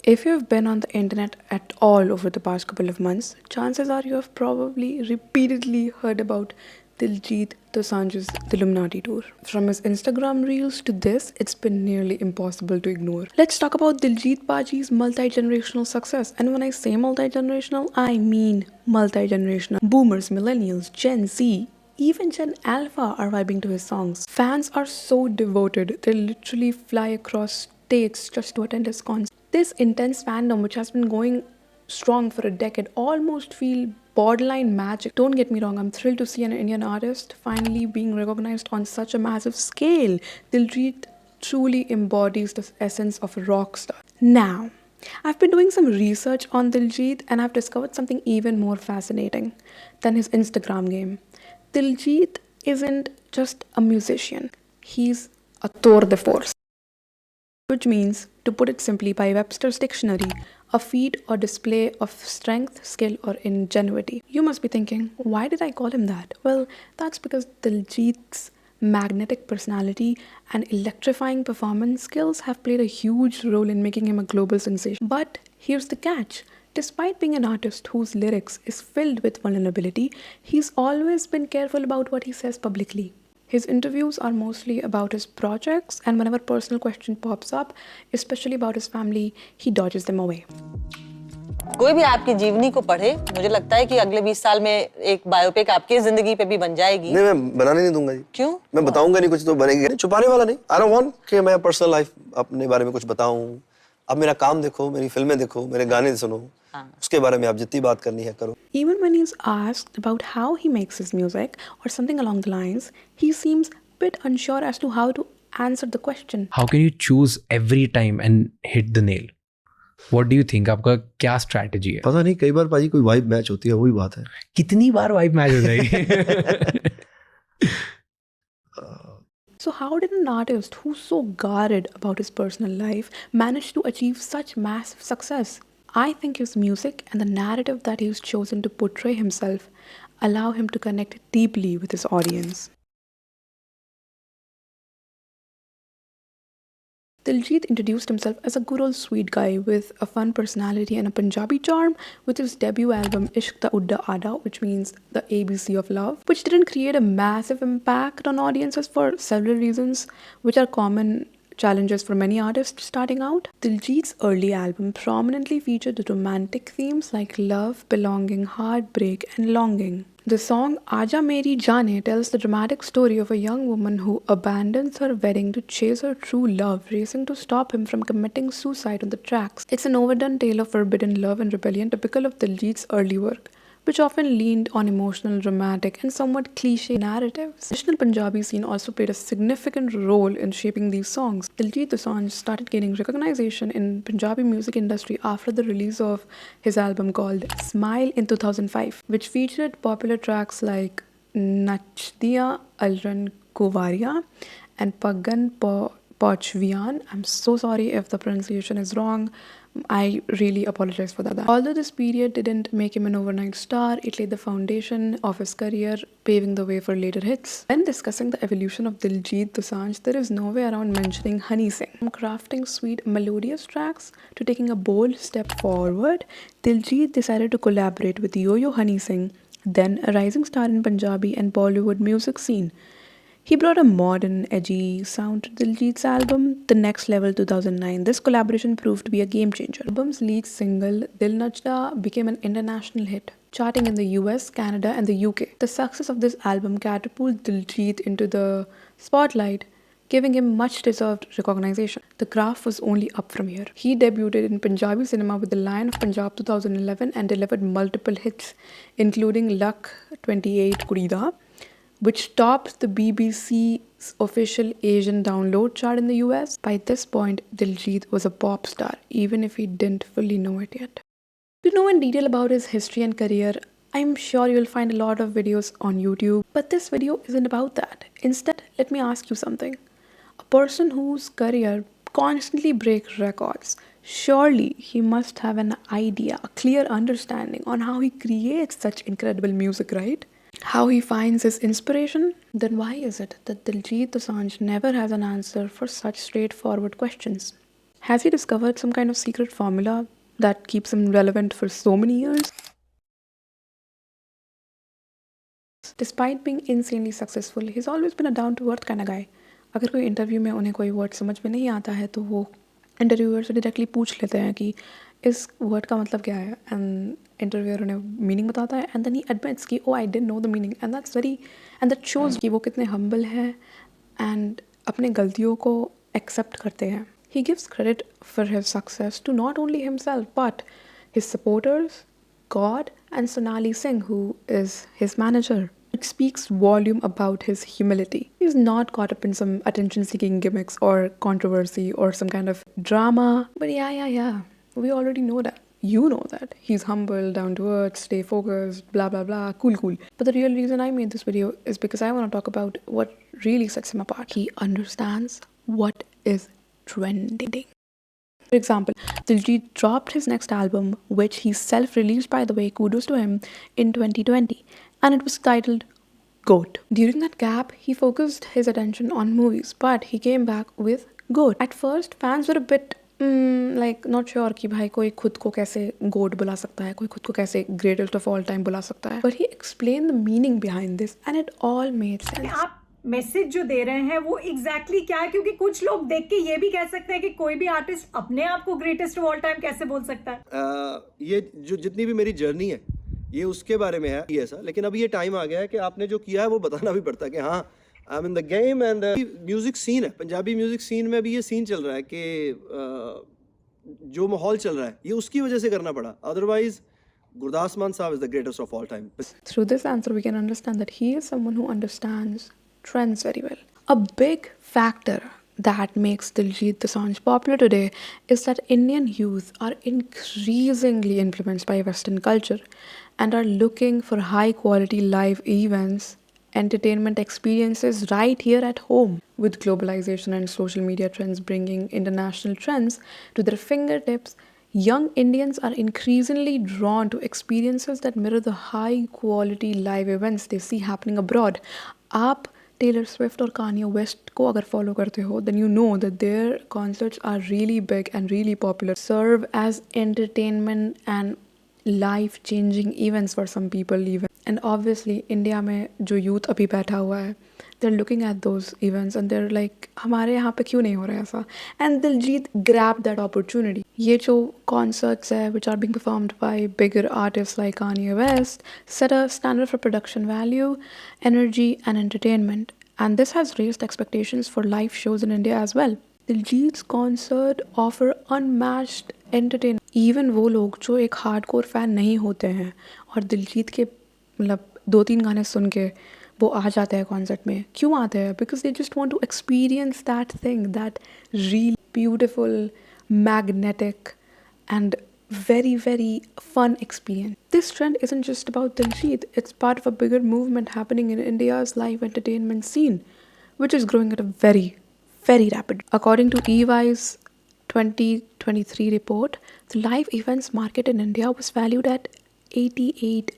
If you've been on the internet at all over the past couple of months, chances are you have probably repeatedly heard about Diljit Dosanjh's The Illuminati tour. From his Instagram reels to this, it's been nearly impossible to ignore. Let's talk about Diljit Baji's multi-generational success. And when I say multi-generational, I mean multi-generational. Boomers, millennials, Gen Z, even Gen Alpha are vibing to his songs. Fans are so devoted, they literally fly across states just to attend his concerts. This intense fandom, which has been going strong for a decade, almost feel borderline magic. Don't get me wrong, I'm thrilled to see an Indian artist finally being recognized on such a massive scale. Diljit truly embodies the essence of a rock star. Now, I've been doing some research on Diljit and I've discovered something even more fascinating than his Instagram game. Diljit isn't just a musician, he's a tour de force, which means, to put it simply by Webster's dictionary, a feat or display of strength, skill, or ingenuity. You must be thinking, why did I call him that? Well, that's because Diljit's magnetic personality and electrifying performance skills have played a huge role in making him a global sensation. But here's the catch. Despite being an artist whose lyrics is filled with vulnerability, he's always been careful about what he says publicly. His interviews are mostly about his projects, and whenever personal question pops up, especially about his family, he dodges them away. कोई भी आपकी जीवनी को पढ़े, मुझे लगता है कि अगले 20 साल में एक बायोपिक आपकी जिंदगी पे भी बन जाएगी। नहीं, मैं बनाने नहीं दूंगा जी। क्यों? मैं बताऊंगा नहीं, कुछ तो बनेगी नहीं, छुपाने वाला नहीं। I don't want कि मैं पर्सनल लाइफ अपने बारे में कुछ बताऊं। अब मेरा काम देखो, मेरी फिल्में देखो, मेरे गाने सुनो, उसके बारे में आप जितनी बात करनी है करो। Even when he's asked about how he makes his music or something along the lines, he seems a bit unsure as to how to answer the question. How can you choose every time and hit the nail? What do you think? आपका क्या strategy है? पता नहीं, कई बार पाजी कोई vibe match होती है, वही बात है। कितनी बार वाइब मैच हो जाएगी? So how did an artist who's so guarded about his personal life manage to achieve such massive success? I think his music and the narrative that he's chosen to portray himself allow him to connect deeply with his audience. Diljit introduced himself as a good old sweet guy with a fun personality and a Punjabi charm with his debut album Ishq Da Udda Ada, which means the ABC of love, which didn't create a massive impact on audiences for several reasons, which are common challenges for many artists starting out. Diljit's early album prominently featured romantic themes like love, belonging, heartbreak, and longing. The song Aja Meri Jaane tells the dramatic story of a young woman who abandons her wedding to chase her true love, racing to stop him from committing suicide on the tracks. It's an overdone tale of forbidden love and rebellion typical of Diljit's early work, which often leaned on emotional, dramatic, and somewhat cliché narratives. The traditional Punjabi scene also played a significant role in shaping these songs. Diljit Dosanjh started gaining recognition in Punjabi music industry after the release of his album called Smile in 2005, which featured popular tracks like Nachdiya Alran Kuvaria and Paggan Pochvian. I'm so sorry if the pronunciation is wrong. I really apologize for that. Although this period didn't make him an overnight star, it laid the foundation of his career, paving the way for later hits. When discussing the evolution of Diljit Dosanjh, there is no way around mentioning Honey Singh. From crafting sweet, melodious tracks to taking a bold step forward, Diljit decided to collaborate with Yo-Yo Honey Singh, then a rising star in Punjabi and Bollywood music scene. He brought a modern, edgy sound to Diljit's album, The Next Level 2009. This collaboration proved to be a game changer. The album's lead single, Dil Nachda, became an international hit, charting in the US, Canada, and the UK. The success of this album catapulted Diljit into the spotlight, giving him much deserved recognition. The graph was only up from here. He debuted in Punjabi cinema with The Lion of Punjab 2011 and delivered multiple hits, including Luck 28 Kurida, which topped the BBC's official Asian download chart in the US. By this point, Diljit was a pop star, even if he didn't fully know it yet. To know in detail about his history and career, I'm sure you'll find a lot of videos on YouTube, but this video isn't about that. Instead, let me ask you something. A person whose career constantly breaks records, surely he must have an idea, a clear understanding on how he creates such incredible music, right? How he finds his inspiration? Then why is it that Diljit Dosanjh never has an answer for such straightforward questions? Has he discovered some kind of secret formula that keeps him relevant for so many years? Despite being insanely successful, he's always been a down-to-earth kind of guy. अगर कोई interview में उन्हें कोई word समझ में नहीं आता है तो वो इंटरव्यूअर से डायरेक्टली पूछ लेते हैं कि इस वर्ड का मतलब क्या है, एंड इंटरव्यूअर उन्हें मीनिंग बताता है, एंड देन ही एडमिट्स कि oh I didn't know the meaning, and that shows कि वो कितने हम्बल है एंड अपने गलतियों को एक्सेप्ट करते हैं. He gives credit for his success to not only himself but his supporters, God, and Sonali Singh, who is his manager. It speaks volume about his humility. He's not caught up in some attention-seeking gimmicks or controversy or some kind of drama. But yeah. We already know that. You know that. He's humble, down to earth, stay focused, blah, blah, blah, cool. But the real reason I made this video is because I want to talk about what really sets him apart. He understands what is trending. For example, Diljit dropped his next album, which he self-released, by the way, kudos to him, in 2020, and it was titled GOAT. During that gap, he focused his attention on movies, but he came back with GOAT. At first, fans were a bit not sure कि भाई कोई खुद को कैसे GOAT बुला सकता है, कोई खुद को कैसे greatest of all time बुला सकता है. But he explained the meaning behind this, and it all made sense. आप मैसेज जो दे रहे हैं वो एग्जैक्टली क्या है, क्योंकि कुछ लोग देख के ये भी कह सकते हैं कि कोई भी आर्टिस्ट अपने आप को ग्रेटेस्ट ऑफ ऑल टाइम कैसे बोल सकता है. ये जो जितनी भी मेरी जर्नी है ये उसके बारे में है ये ऐसा, लेकिन अब ये टाइम आ गया है कि आपने जो किया है वो बताना भी पड़ता है कि हाँ I am in the game. And music scene है, पंजाबी म्यूजिक सीन में भी ये सीन चल रहा है कि जो माहौल चल रहा है ये उसकी वजह से करना पड़ा, अदरवाइज गुरदास मान साहब is the greatest of all time. Through this answer, we can understand that he is someone who understands trends very well. A big factor that makes Diljit Dosanjh popular today is that Indian youth are increasingly influenced by Western culture and are looking for high quality live events, entertainment experiences right here at home. With globalization and social media trends bringing international trends to their fingertips, young Indians are increasingly drawn to experiences that mirror the high quality live events they see happening abroad. आप Taylor Swift और Kanye West को अगर follow करते हो, then you know that their concerts are really big and really popular, serve as entertainment and life-changing events for some people even. And obviously, India में जो youth अभी बैठा हुआ है, they're looking at those events and they're like, हमारे यहाँ पे क्यों नहीं हो रहा है ऐसा? And Diljit grabbed that opportunity. ये जो concerts है, which are being performed by bigger artists like Kanye West, set a standard for production value, energy, and entertainment. And this has raised expectations for live shows in India as well. Diljit's concert offer unmatched entertainment. Even वो लोग जो एक hardcore fan नहीं होते हैं और दिलजीत के मतलब 2-3 गाने सुन के वो आ जाते हैं कॉन्सर्ट में. क्यों आते हैं? Because they just want to experience that thing, that real beautiful, magnetic and very fun experience. This trend isn't just about Diljit, it's part of a bigger movement happening in India's live entertainment scene, which is growing at a very rapid. According to EY's 2023 report, the live events market in India was valued at 88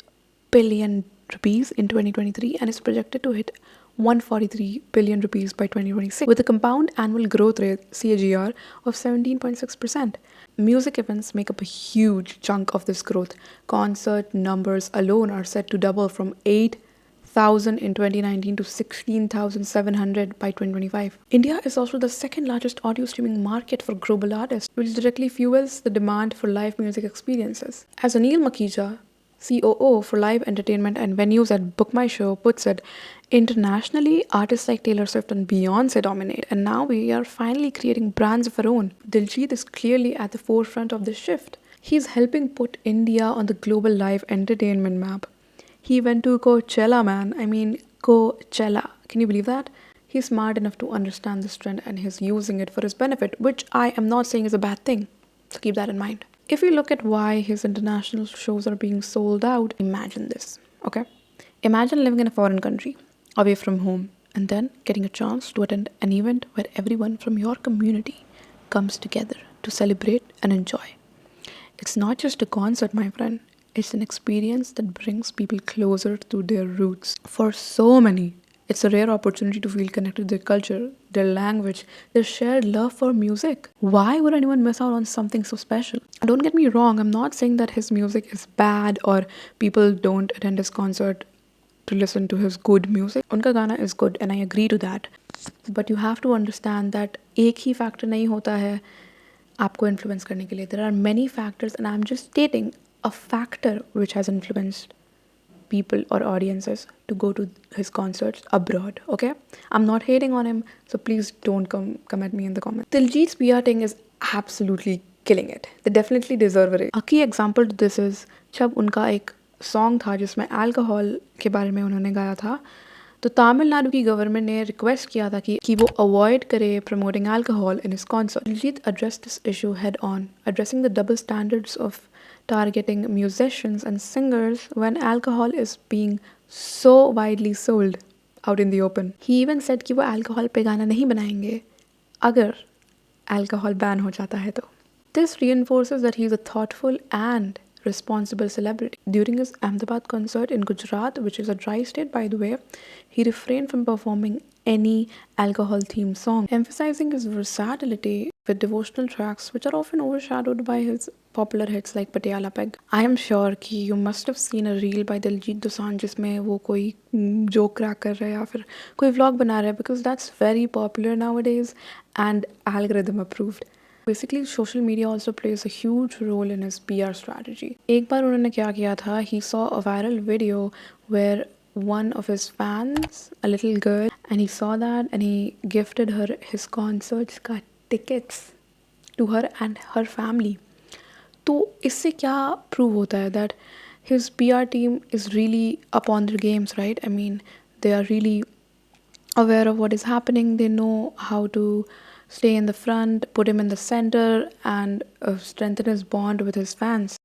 billion rupees in 2023 and is projected to hit 143 billion rupees by 2026 with a compound annual growth rate CAGR of 17.6%. Music events make up a huge chunk of this growth. Concert numbers alone are set to double from 8,000 in 2019 to 16,700 by 2025. India is also the second largest audio streaming market for global artists, which directly fuels the demand for live music experiences. As Anil Makhija, COO for live entertainment and venues at Book My Show, puts it, internationally, artists like Taylor Swift and Beyonce dominate, and now we are finally creating brands of our own. Diljit is clearly at the forefront of this shift. He's helping put India on the global live entertainment map. He went to Coachella, man. I mean, Coachella. Can you believe that? He's smart enough to understand this trend and he's using it for his benefit, which I am not saying is a bad thing. So keep that in mind. If you look at why his international shows are being sold out, imagine this, okay? Imagine living in a foreign country, away from home, and then getting a chance to attend an event where everyone from your community comes together to celebrate and enjoy. It's not just a concert, my friend. It's an experience that brings people closer to their roots. For so many, It's a rare opportunity to feel connected to their culture, their language, their shared love for music. Why would anyone miss out on something so special? Don't get me wrong, I'm not saying that his music is bad or people don't attend his concert to listen to his good music. Unka गाना is good and I agree to that. But you have to understand that एक ही factor नहीं होता है आपको influence करने के लिए. There are many factors and I'm just stating a factor which has influenced people or audiences to go to his concerts abroad. Okay, I'm not hating on him, so please don't come at me in the comments. Diljit's PR thing is absolutely killing it. They definitely deserve it. A key example to this is जब उनका एक song था जिसमें alcohol के बारे में उन्होंने गाया था, तो तमिलनाडु की गवर्नमेंट ने रिक्वेस्ट किया था कि वो अवॉइड करे promoting alcohol in his concert. Diljit addressed this issue head on, addressing the double standards of targeting musicians and singers when alcohol is being so widely sold out in the open. He even said कि वो alcohol पे गाना नहीं बनाएंगे अगर alcohol ban हो जाता है तो. This reinforces that he is a thoughtful and responsible celebrity. During his Ahmedabad concert in Gujarat, which is a dry state by the way, he refrained from performing any alcohol-themed song, emphasizing his versatility with devotional tracks which are often overshadowed by his popular hits like Patiala Peg. I am sure कि you must have seen a reel by Diljit Dosanjh जिसमें वो कोई joke crack कर रहा है या फिर कोई vlog बना रहा है, because that's very popular nowadays and algorithm approved. Basically, social media also plays a huge role in his PR strategy. एक बार उन्होंने क्या किया था, he saw a viral video where one of his fans, a little girl, and he saw that and he gifted her his concerts का tickets to her and her family. तो इससे क्या prove होता है that his PR team is really up on their games, right? I mean, they are really aware of what is happening. They know how to stay in the front, put him in the center, and strengthen his bond with his fans.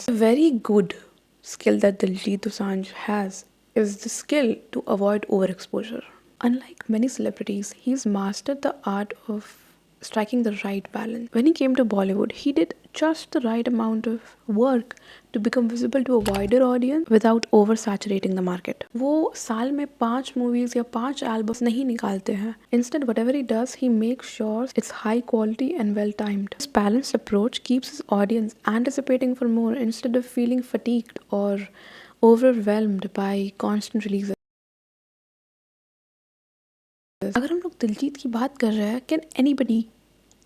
A very good skill that Diljit Dosanjh has is the skill to avoid overexposure. Unlike many celebrities, he's mastered the art of striking the right balance. When he came to Bollywood, he did just the right amount of work to become visible to a wider audience without oversaturating the market. वो साल में 5 movies या 5 albums नहीं निकालते हैं. Instead, whatever he does, he makes sure it's high quality and well timed. This balanced approach keeps his audience anticipating for more instead of feeling fatigued or overwhelmed by constant releases. अगर हम लोग दिलजीत की बात कर रहे हैं, can anybody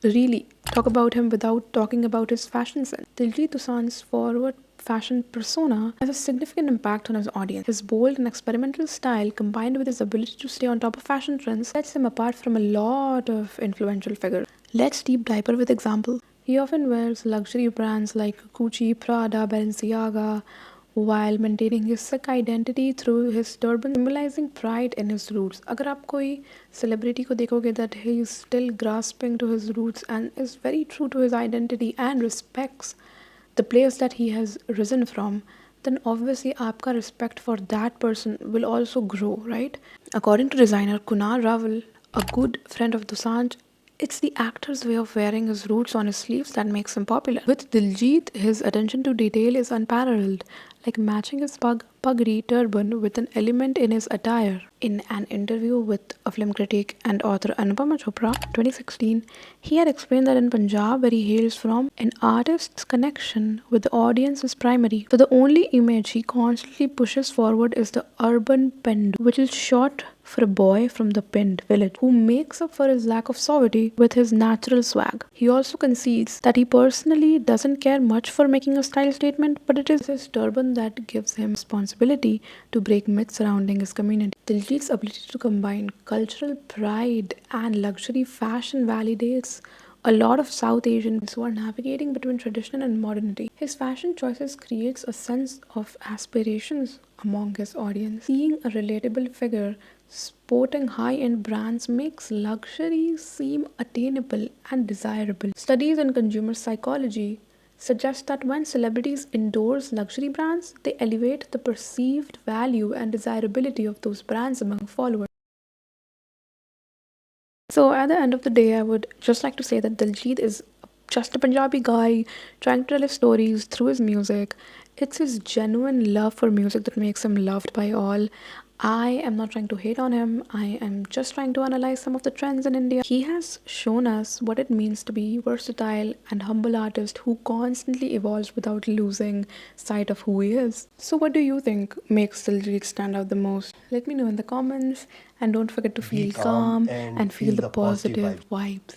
really talk about him without talking about his fashion sense? Diljit Dosanjh's forward fashion persona has a significant impact on his audience. His bold and experimental style, combined with his ability to stay on top of fashion trends, sets him apart from a lot of influential figures. Let's deep dive with example. He often wears luxury brands like Gucci, Prada, Balenciaga, while maintaining his Sikh identity through his turban, symbolizing pride in his roots. अगर आप कोई celebrity को देखोगे that he is still grasping to his roots and is very true to his identity and respects the place that he has risen from, then obviously आपका respect for that person will also grow, right? According to designer Kunal Raval, a good friend of Dosanjh, it's the actor's way of wearing his roots on his sleeves that makes him popular. With Diljit, his attention to detail is unparalleled, like matching his pugri turban with an element in his attire. In an interview with a film critic and author Anupama Chopra, 2016, he had explained that in Punjab, where he hails from, an artist's connection with the audience is primary. So the only image he constantly pushes forward is the urban pendu, which is short for a boy from the Pind village who makes up for his lack of suavity with his natural swag. He also concedes that he personally doesn't care much for making a style statement, but it is his turban that gives him responsibility to break myths surrounding his community. Diljit's ability to combine cultural pride and luxury fashion validates a lot of South Asians who are navigating between tradition and modernity. His fashion choices creates a sense of aspirations among his audience. Seeing a relatable figure sporting high-end brands makes luxury seem attainable and desirable. Studies in consumer psychology suggest that when celebrities endorse luxury brands, they elevate the perceived value and desirability of those brands among followers. So at the end of the day, I would just like to say that Diljit is just a Punjabi guy trying to tell his stories through his music, It's his genuine love for music that makes him loved by all. I am not trying to hate on him. I am just trying to analyze some of the trends in India. He has shown us what it means to be versatile and humble artist who constantly evolves without losing sight of who he is. So what do you think makes Diljit stand out the most? Let me know in the comments, and don't forget to Be feel calm calm and and feel feel the the positive positive vibes. vibes.